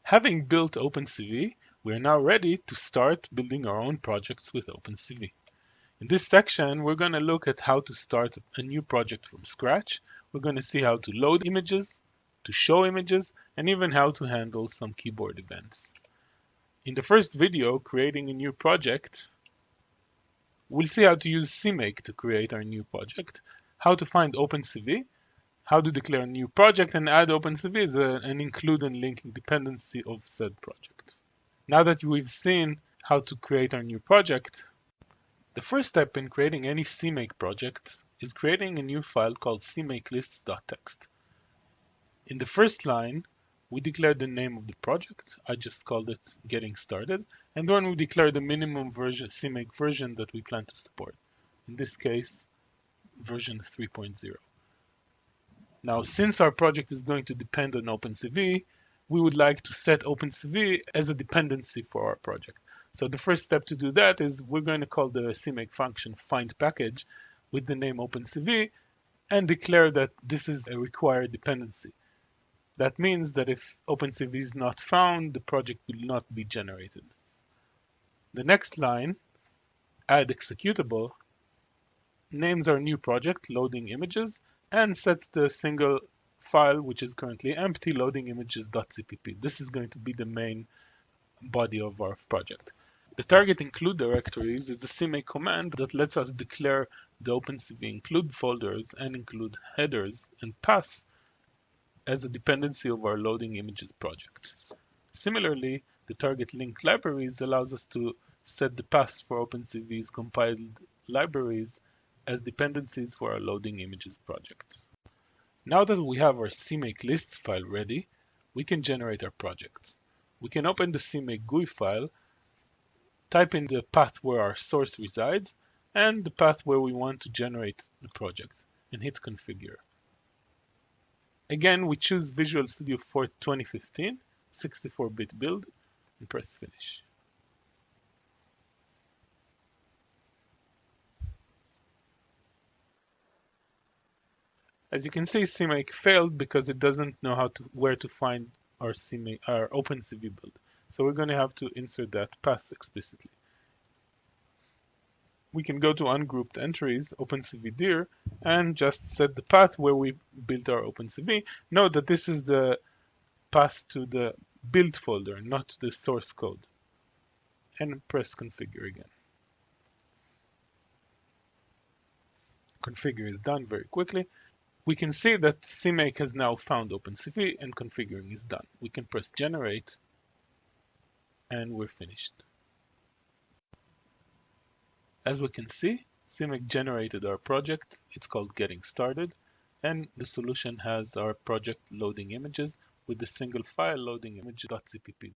Having built OpenCV, we are now ready to start building our own projects with OpenCV. In this section, we're going to look at how to start a new project from scratch. We're going to see how to load images, to show images, and even how to handle some keyboard events. In the first video, creating a new project, we'll see how to use CMake to create our new project, how to find OpenCV, how to declare a new project and add OpenCV as an include and linking dependency of said project. Now that we've seen how to create our new project, the first step in creating any CMake project is creating a new file called cmakelists.txt. In the first line, we declare the name of the project. I just called it getting started. And then we declare the minimum version, CMake version that we plan to support. In this case, version 3.0. Now, since our project is going to depend on OpenCV, we would like to set OpenCV as a dependency for our project. So the first step to do that is we're going to call the CMake function find package with the name OpenCV and declare that this is a required dependency. That means that if OpenCV is not found, the project will not be generated. The next line, add executable, names our new project, loading images, and sets the single file, which is currently empty, loading images.cpp. This is going to be the main body of our project. The target include directories is a CMake command that lets us declare the OpenCV include folders and include headers and paths as a dependency of our loading images project. Similarly, the target link libraries allows us to set the paths for OpenCV's compiled libraries as dependencies for our loading images project. Now that we have our CMake lists file ready, we can generate our projects. We can open the CMake GUI file, type in the path where our source resides, and the path where we want to generate the project, and hit configure. Again, we choose Visual Studio 4 2015, 64-bit build, and press finish. As you can see, CMake failed because it doesn't know where to find our OpenCV build. So we're going to have to insert that path explicitly. We can go to ungrouped entries, OpenCV dir, and just set the path where we built our OpenCV. Note that this is the path to the build folder, not the source code. And press configure again. Configure is done very quickly. We can see that CMake has now found OpenCV and configuring is done. We can press generate and we're finished. As we can see, CMake generated our project. It's called Getting Started, and the solution has our project loading images with the single file loading image.cpp.